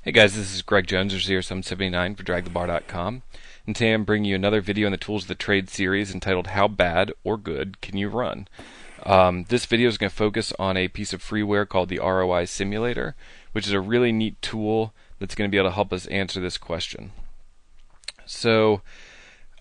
Hey guys, this is Greg Jones, or 0779 for dragthebar.com, and today I'm bringing you another video in the Tools of the Trade series entitled How Bad or Good Can You Run? This video is going to focus on a piece of freeware called the ROI Simulator, which is a really neat tool that's going to be able to help us answer this question. So,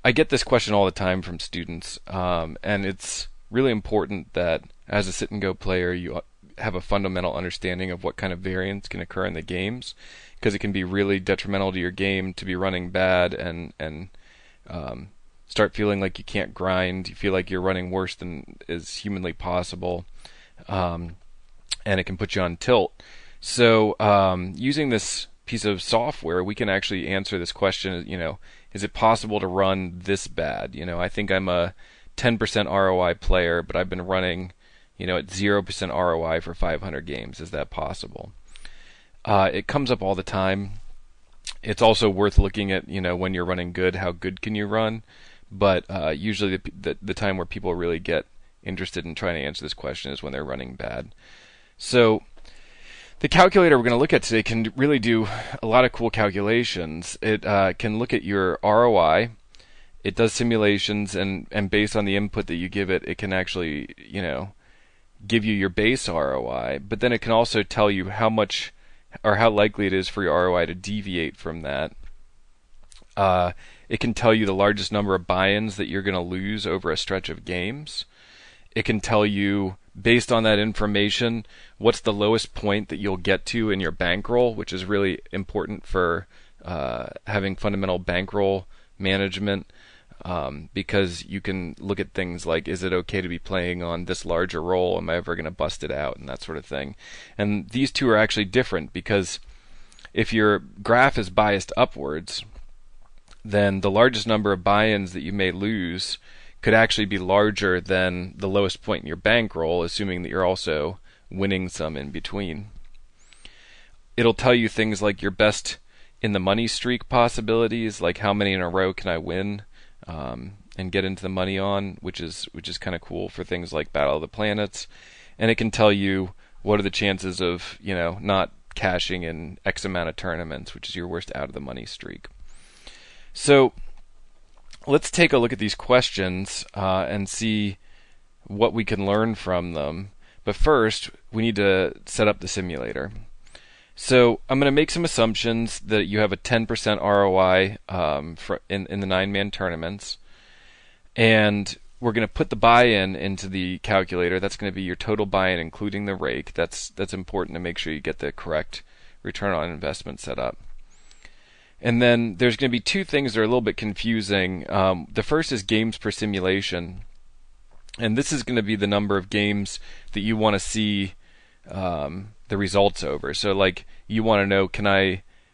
I get this question all the time from students, and it's really important that as a sit-and-go player you have a fundamental understanding of what kind of variance can occur in the games, because it can be really detrimental to your game to be running bad and start feeling like you can't grind. You feel like you're running worse than is humanly possible, and it can put you on tilt. So using this piece of software, we can actually answer this question. Is it possible to run this bad? I think I'm a 10% ROI player, but I've been running at 0% ROI for 500 games. Is that possible? It comes up all the time. It's also worth looking at, when you're running good, how good can you run? But usually the time where people really get interested in trying to answer this question is when they're running bad. So the calculator we're going to look at today can really do a lot of cool calculations. It can look at your ROI. It does simulations, and based on the input that you give it, it can actually, give you your base ROI, but then it can also tell you how much or how likely it is for your ROI to deviate from that. It can tell you the largest number of buy-ins that you're going to lose over a stretch of games. It can tell you, based on that information, what's the lowest point that you'll get to in your bankroll, which is really important for having fundamental bankroll management. Because you can look at things like, is it okay to be playing on this larger roll? Am I ever going to bust it out? And that sort of thing. And these two are actually different, because if your graph is biased upwards, then the largest number of buy-ins that you may lose could actually be larger than the lowest point in your bankroll, assuming that you're also winning some in between. It'll tell you things like your best in the money streak possibilities, like how many in a row can I win, and get into the money on, which is kind of cool for things like Battle of the Planets. And it can tell you what are the chances of not cashing in X amount of tournaments, which is your worst out of the money streak. So let's take a look at these questions and see what we can learn from them. But first, we need to set up the simulator. So I'm going to make some assumptions that you have a 10% ROI in the 9-man tournaments, and we're going to put the buy-in into the calculator. That's going to be your total buy-in, including the rake. That's important to make sure you get the correct return on investment set up. And then there's going to be two things that are a little bit confusing. The first is games per simulation, and this is going to be the number of games that you want to see the results over. So like, you want to know,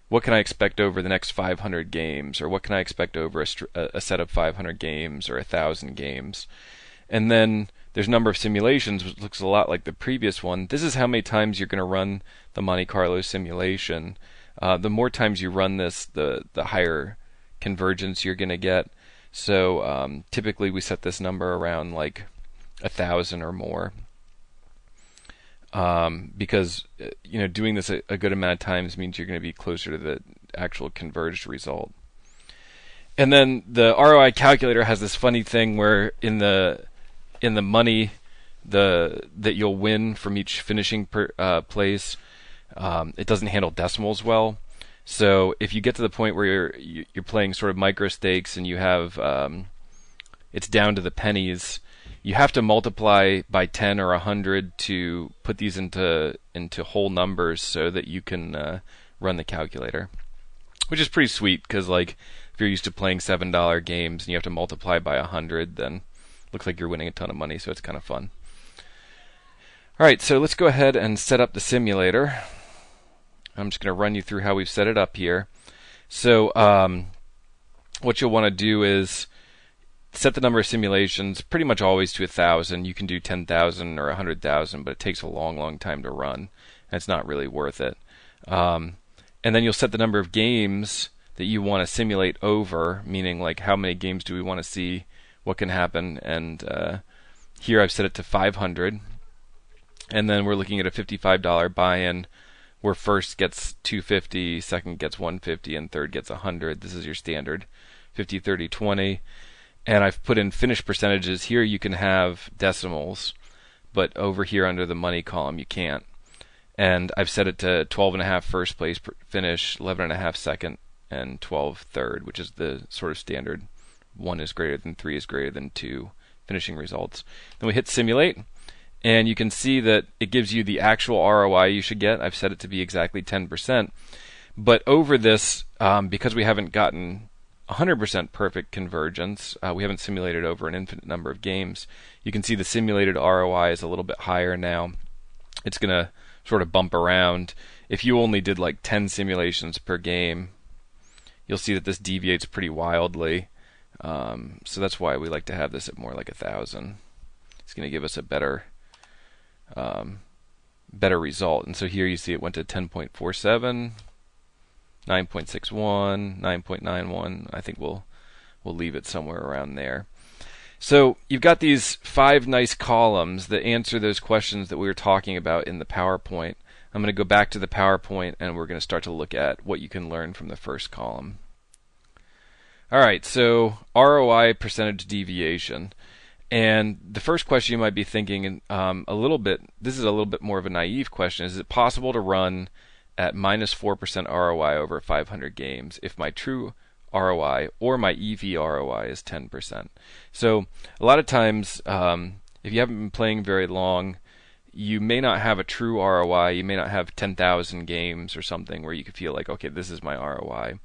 what can I expect over the next 500 games, or what can I expect over a set of 500 games or 1,000 games? And then there's number of simulations, which looks a lot like the previous one. This is how many times you're going to run the Monte Carlo simulation. The more times you run this, the higher convergence you're going to get. So typically we set this number around like 1,000 or more. Because doing this a good amount of times means you're going to be closer to the actual converged result. And then the ROI calculator has this funny thing where in the money that you'll win from each finishing place, it doesn't handle decimals well. So if you get to the point where you're playing sort of micro stakes and you have it's down to the pennies, you have to multiply by 10 or 100 to put these into whole numbers so that you can run the calculator, which is pretty sweet, because like if you're used to playing $7 games and you have to multiply by 100, then it looks like you're winning a ton of money, so it's kind of fun. Alright, so let's go ahead and set up the simulator. I'm just going to run you through how we've set it up here. So what you'll want to do is set the number of simulations pretty much always to 1,000. You can do 10,000 or 100,000, but it takes a long time to run, and it's not really worth it. And then you'll set the number of games that you want to simulate over, meaning like how many games do we want to see, what can happen, and here I've set it to 500. And then we're looking at a $55 buy-in where first gets 250, second gets 150, and third gets 100. This is your standard 50, 30, 20. And I've put in finish percentages. Here you can have decimals, but over here under the money column you can't. And I've set it to 12.5 first place finish, 11.5 second, and 12 third, which is the sort of standard 1 is greater than 3 is greater than 2 finishing results. Then we hit simulate, and you can see that it gives you the actual ROI you should get. I've set it to be exactly 10%. But over this, because we haven't gotten 100% perfect convergence, we haven't simulated over an infinite number of games, you can see the simulated ROI is a little bit higher now. It's going to sort of bump around. If you only did like 10 simulations per game, you'll see that this deviates pretty wildly. So that's why we like to have this at more like 1,000. It's going to give us a better result. And so here you see it went to 10.47, 9.61, 9.91. I think we'll leave it somewhere around there. So you've got these 5 nice columns that answer those questions that we were talking about in the PowerPoint. I'm going to go back to the PowerPoint and we're going to start to look at what you can learn from the first column. Alright, so ROI percentage deviation. And the first question you might be thinking this is a little bit more of a naive question. Is it possible to run at minus 4% ROI over 500 games if my true ROI or my EV ROI is 10%? So a lot of times, if you haven't been playing very long, you may not have a true ROI. You may not have 10,000 games or something where you could feel like, okay, this is my ROI.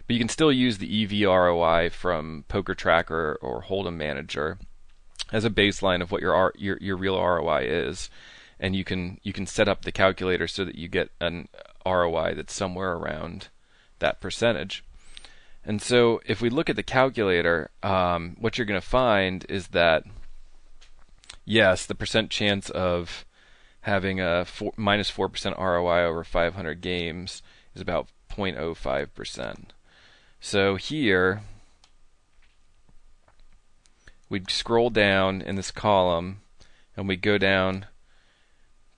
But you can still use the EV ROI from Poker Tracker or Hold'em Manager as a baseline of what your real ROI is, and you can set up the calculator so that you get an ROI that's somewhere around that percentage. And so if we look at the calculator, what you're going to find is that, yes, the percent chance of having a minus 4% ROI over 500 games is about 0.05%. So here, we scroll down in this column, and we go down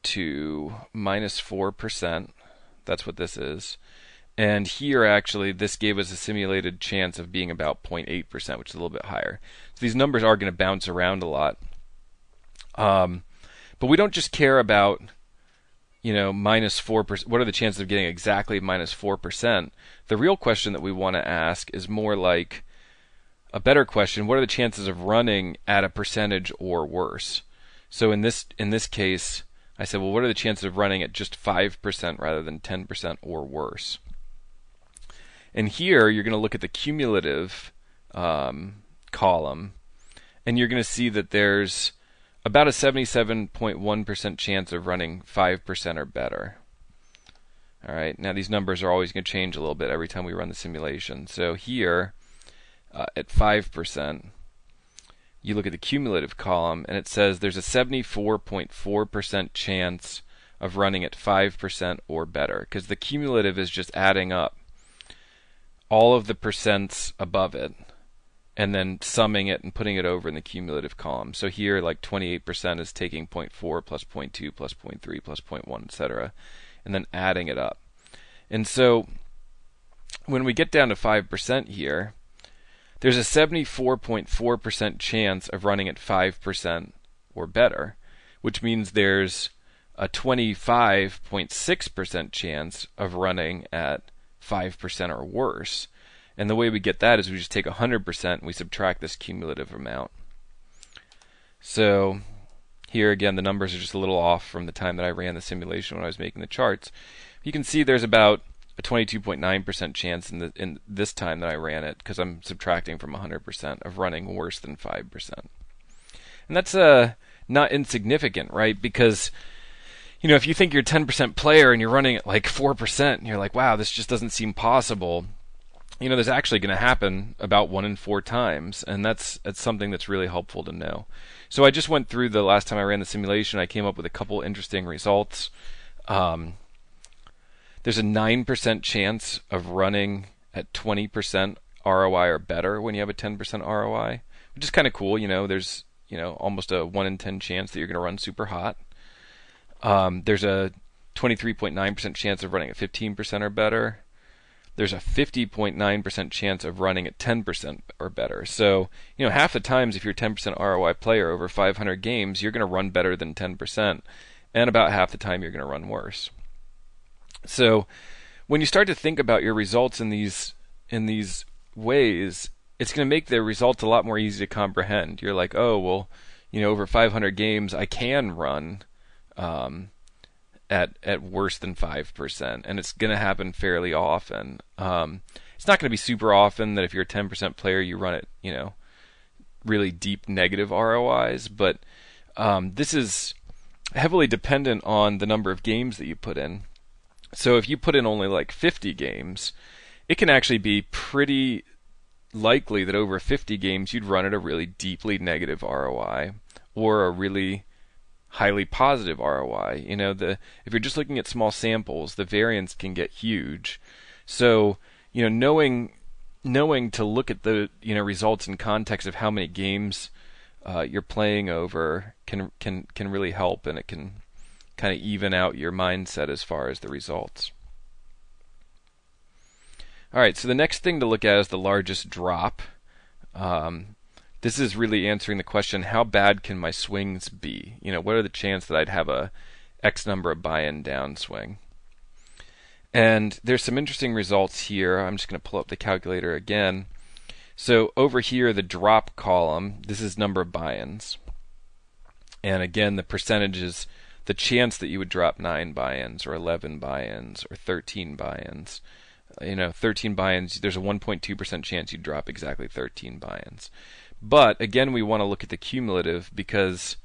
to minus 4%. That's what this is. And here, actually, this gave us a simulated chance of being about 0.8%, which is a little bit higher. So these numbers are going to bounce around a lot. But we don't just care about, minus 4%. What are the chances of getting exactly minus 4%? The real question that we want to ask is more like a better question. What are the chances of running at a percentage or worse? So in this case, I said, well, what are the chances of running at just 5% rather than 10% or worse? And here, you're going to look at the cumulative column, and you're going to see that there's about a 77.1% chance of running 5% or better. All right, now these numbers are always going to change a little bit every time we run the simulation. So here, at 5%, you look at the cumulative column, and it says there's a 74.4% chance of running at 5% or better, because the cumulative is just adding up all of the percents above it and then summing it and putting it over in the cumulative column. So here, like 28% is taking 0.4 plus 0.2 plus 0.3 plus 0.1, etc., and then adding it up. And so when we get down to 5% here, there's a 74.4% chance of running at 5% or better, which means there's a 25.6% chance of running at 5% or worse. And the way we get that is we just take 100% and we subtract this cumulative amount. So here again, the numbers are just a little off from the time that I ran the simulation when I was making the charts. You can see there's about a 22.9% chance in this time that I ran it, because I'm subtracting from 100%, of running worse than 5%. And that's not insignificant, right? Because if you think you're a 10% player and you're running at like 4%, and you're like, wow, this just doesn't seem possible. There's actually going to happen about 1 in 4 times, and that's something that's really helpful to know. So I just went through the last time I ran the simulation. I came up with a couple interesting results. There's a 9% chance of running at 20% ROI or better when you have a 10% ROI, which is kind of cool. There's almost a 1 in 10 chance that you're going to run super hot. There's a 23.9% chance of running at 15% or better. There's a 50.9% chance of running at 10% or better. So, half the times if you're a 10% ROI player over 500 games, you're going to run better than 10%, and about half the time you're going to run worse. So, when you start to think about your results in these ways, it's going to make the results a lot more easy to comprehend. You're like, oh, well, over 500 games, I can run at worse than 5%, and it's going to happen fairly often. It's not going to be super often that if you're a 10% player, you run at really deep negative ROIs, but this is heavily dependent on the number of games that you put in. So if you put in only like 50 games, it can actually be pretty likely that over 50 games you'd run at a really deeply negative ROI or a really highly positive ROI. If you're just looking at small samples, the variance can get huge. So, knowing to look at the results in context of how many games you're playing over can really help, and it can kind of even out your mindset as far as the results. All right, so the next thing to look at is the largest drop. This is really answering the question, how bad can my swings be? What are the chances that I'd have a X number of buy-in downswing? And there's some interesting results here. I'm just going to pull up the calculator again. So over here, the drop column, this is number of buy-ins. And again, the percentage is the chance that you would drop 9 buy-ins or 11 buy-ins or 13 buy-ins. 13 buy-ins, there's a 1.2% chance you'd drop exactly 13 buy-ins. But again, we want to look at the cumulative because,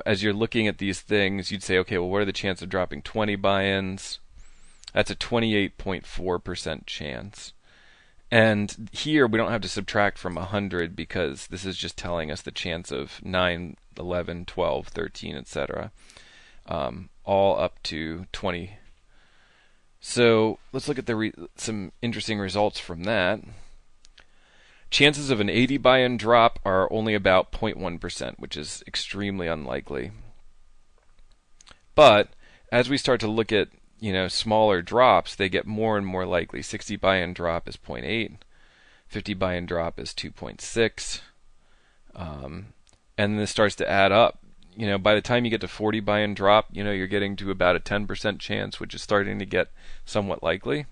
as you're looking at these things, you'd say, okay, well, what are the chances of dropping 20 buy-ins? That's a 28.4% chance. And here we don't have to subtract from 100 because this is just telling us the chance of 9, 11, 12, 13, etc. All up to 20. So let's look at some interesting results from that. Chances of an 80 buy-in drop are only about 0.1%, which is extremely unlikely. But as we start to look at smaller drops, they get more and more likely. 60 buy-in drop is 0.8, 50 buy-in drop is 2.6, and this starts to add up. By the time you get to 40 buy-in drop, you're getting to about a 10% chance, which is starting to get somewhat likely.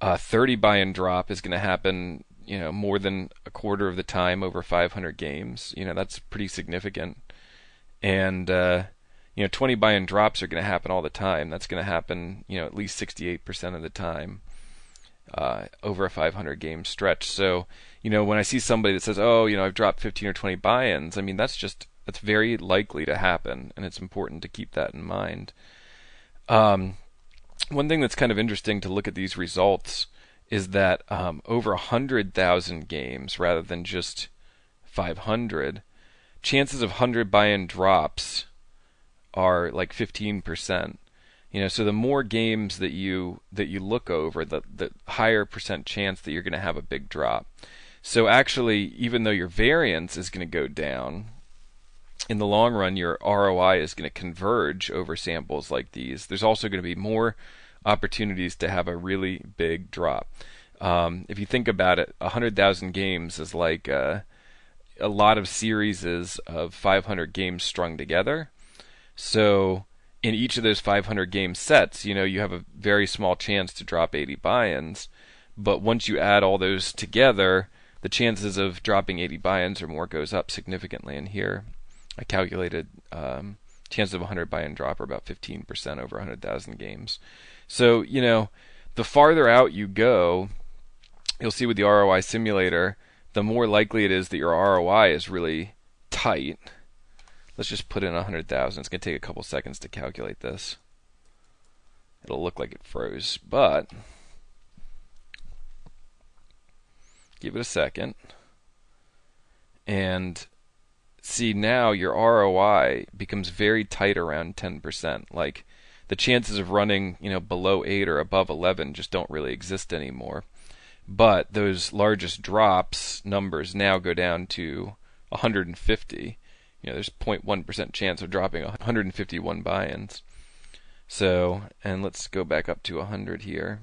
30 buy-in drop is going to happen more than a quarter of the time over 500 games. That's pretty significant. And 20 buy-in drops are going to happen all the time. That's going to happen at least 68% of the time over a 500 game stretch. So when I see somebody that says, oh, I've dropped 15 or 20 buy-ins, I mean that's very likely to happen, and it's important to keep that in mind. One thing that's kind of interesting to look at these results is that over 100,000 games rather than just 500, chances of 100 buy-in drops are like 15%. So the more games that you look over, the higher percent chance that you're going to have a big drop. So actually, even though your variance is going to go down, in the long run, your ROI is going to converge over samples like these. There's also going to be more opportunities to have a really big drop. If you think about it, 100,000 games is like a lot of series of 500 games strung together. So in each of those 500 game sets, you have a very small chance to drop 80 buy-ins. But once you add all those together, the chances of dropping 80 buy-ins or more goes up significantly. And here I calculated chances of 100 buy-in drop are about 15% over 100,000 games. So, the farther out you go, you'll see with the ROI Simulator, the more likely it is that your ROI is really tight. Let's just put in 100,000. It's going to take a couple seconds to calculate this. It'll look like it froze, but give it a second. And see, now your ROI becomes very tight around 10%. Like the chances of running, below 8 or above 11 just don't really exist anymore. But those largest drops numbers now go down to 150. There's 0.1% chance of dropping 151 buy-ins. So, and let's go back up to 100 here.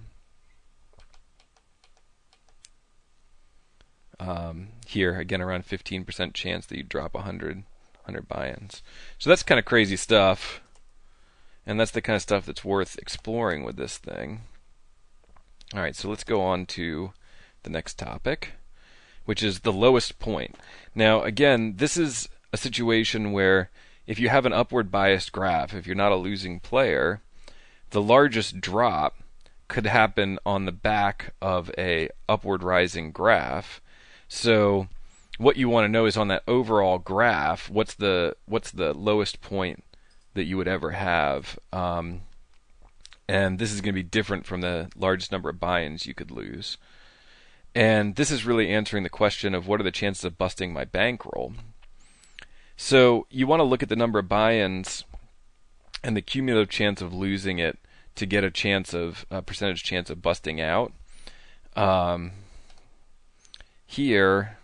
Here, again, around 15% chance that you drop 100 buy-ins. So that's kind of crazy stuff. And that's the kind of stuff that's worth exploring with this thing. Alright, so let's go on to the next topic, which is the lowest point. Now, again, this is a situation where if you have an upward biased graph, if you're not a losing player, the largest drop could happen on the back of a upward rising graph. So what you want to know is on that overall graph, what's the lowest point that you would ever have. And this is going to be different from the largest number of buy-ins you could lose. And this is really answering the question of what are the chances of busting my bankroll. So you want to look at the number of buy-ins and the cumulative chance of losing it to get a percentage chance of busting out. Here,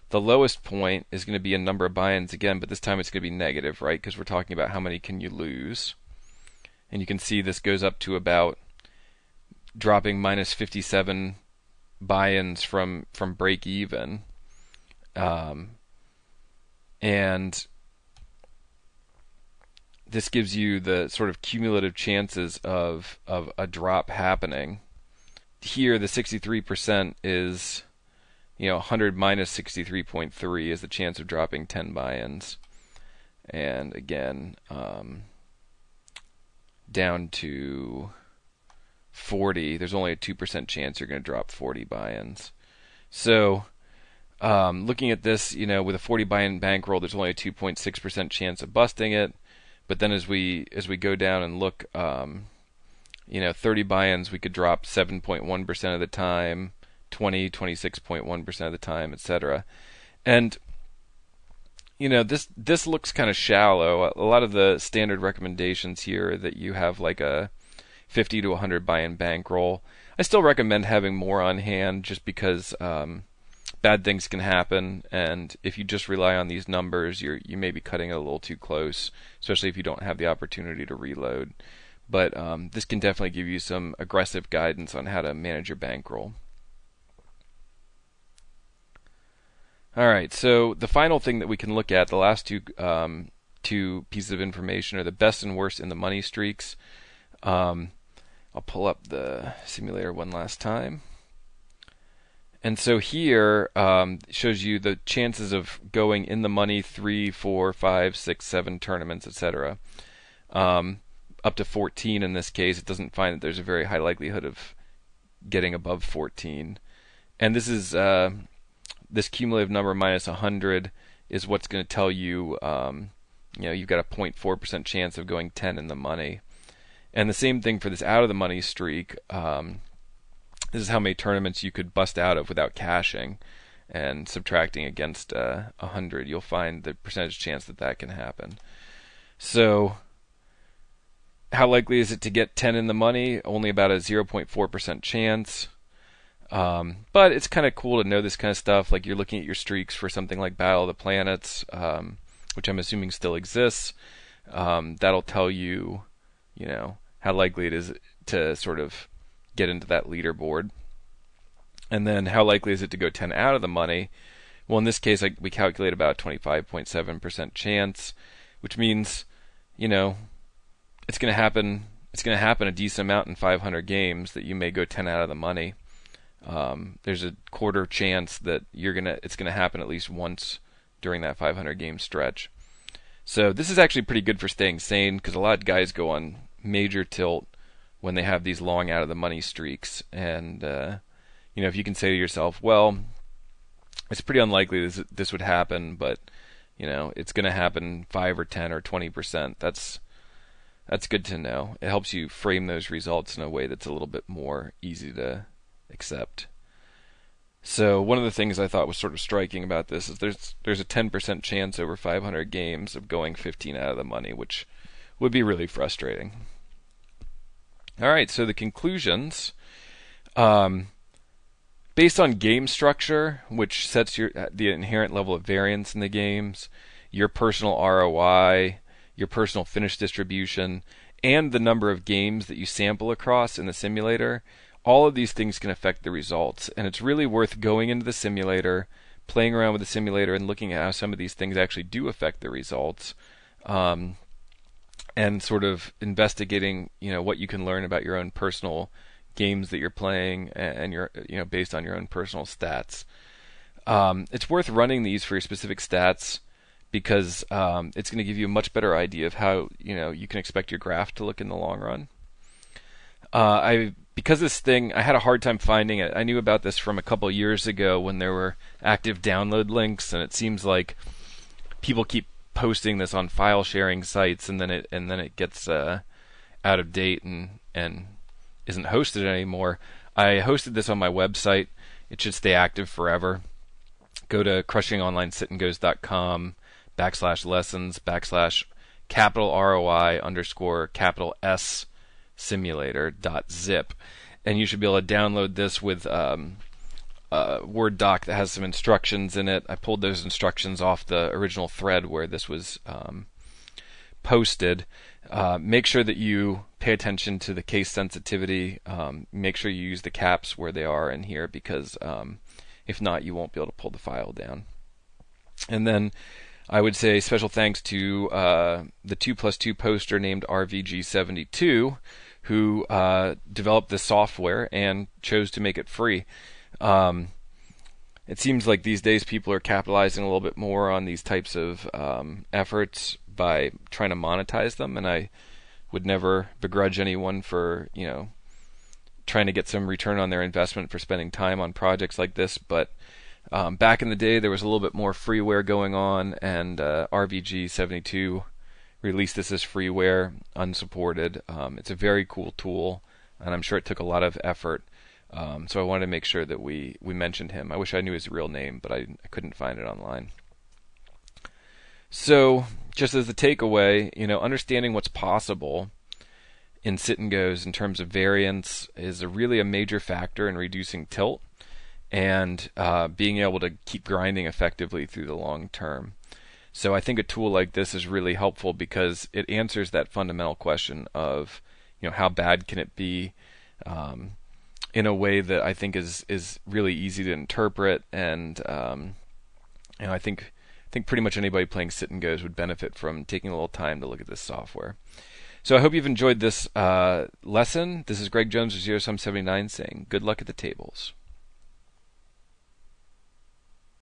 the lowest point is going to be a number of buy-ins again, but this time it's going to be negative, right? Because we're talking about how many can you lose. And you can see this goes up to about dropping minus 57 buy-ins from break even. And this gives you the sort of cumulative chances of a drop happening. Here, the 63% is, 100 minus 63.3 is the chance of dropping 10 buy-ins. And again, down to 40, there's only a 2% chance you're going to drop 40 buy-ins. So, looking at this, with a 40 buy-in bankroll, there's only a 2.6% chance of busting it. But then as we go down and look, 30 buy-ins, we could drop 7.1% of the time, 26.1% of the time, etc. And this looks kind of shallow. A lot of the standard recommendations here that you have like a 50 to 100 buy-in bankroll. I still recommend having more on hand just because bad things can happen, and if you just rely on these numbers, you may be cutting it a little too close, especially if you don't have the opportunity to reload. But this can definitely give you some aggressive guidance on how to manage your bankroll. Alright, so the final thing that we can look at, the last two pieces of information, are the best and worst in the money streaks. I'll pull up the simulator one last time. And so here shows you the chances of going in the money 3, 4, 5, 6, 7 tournaments, etc. Up to 14 in this case. It doesn't find that there's a very high likelihood of getting above 14. And this is this cumulative number minus 100 is what's going to tell you, you've got a 0.4% chance of going 10 in the money. And the same thing for this out of the money streak. This is how many tournaments you could bust out of without cashing, and subtracting against 100, you'll find the percentage chance that can happen. So, how likely is it to get 10 in the money? Only about a 0.4% chance. But it's kind of cool to know this kind of stuff. Like you're looking at your streaks for something like Battle of the Planets, which I'm assuming still exists. That'll tell you, how likely it is to sort of get into that leaderboard. And then how likely is it to go 10 out of the money? Well, in this case, we calculate about 25.7% chance, which means, it's going to happen. It's going to happen a decent amount in 500 games that you may go 10 out of the money. There's a quarter chance that it's going to happen at least once during that 500 game stretch. So this is actually pretty good for staying sane, because a lot of guys go on major tilt when they have these long out of the money streaks. And if you can say to yourself, well, it's pretty unlikely this would happen, but it's going to happen 5 or 10 or 20%. That's good to know. It helps you frame those results in a way that's a little bit more easy to accept. So one of the things I thought was sort of striking about this is there's a 10% chance over 500 games of going 15 out of the money, which would be really frustrating. Alright, so the conclusions. Based on game structure, which sets the inherent level of variance in the games, your personal ROI, your personal finish distribution, and the number of games that you sample across in the simulator, all of these things can affect the results. And it's really worth going into the simulator, playing around with the simulator, and looking at how some of these things actually do affect the results, and sort of investigating, what you can learn about your own personal games that you're playing and your, based on your own personal stats. It's worth running these for your specific stats because it's going to give you a much better idea of how you can expect your graph to look in the long run. Because this thing, I had a hard time finding it. I knew about this from a couple years ago when there were active download links, and it seems like people keep posting this on file sharing sites, and then it gets out of date and isn't hosted anymore. I hosted this on my website. It should stay active forever. Go to crushingonlinesitandgoes.com/lessons/capital ROI _ S simulator.zip, and you should be able to download this with a Word doc that has some instructions in it. I pulled those instructions off the original thread where this was posted. Make sure that you pay attention to the case sensitivity. Make sure you use the caps where they are in here, because if not, you won't be able to pull the file down. And then I would say special thanks to the 2+2 poster named RVG72, who developed this software and chose to make it free. It seems like these days people are capitalizing a little bit more on these types of efforts by trying to monetize them, and I would never begrudge anyone for trying to get some return on their investment for spending time on projects like this. But back in the day, there was a little bit more freeware going on, and RVG72 released this as freeware, unsupported. It's a very cool tool, and I'm sure it took a lot of effort. So I wanted to make sure that we mentioned him. I wish I knew his real name, but I couldn't find it online. So just as the takeaway, understanding what's possible in sit and goes in terms of variance is really a major factor in reducing tilt and being able to keep grinding effectively through the long term. So I think a tool like this is really helpful because it answers that fundamental question of how bad can it be, in a way that I think is really easy to interpret, and I think pretty much anybody playing sit and goes would benefit from taking a little time to look at this software. So I hope you've enjoyed this lesson. This is Greg Jones of 0sum79 saying good luck at the tables.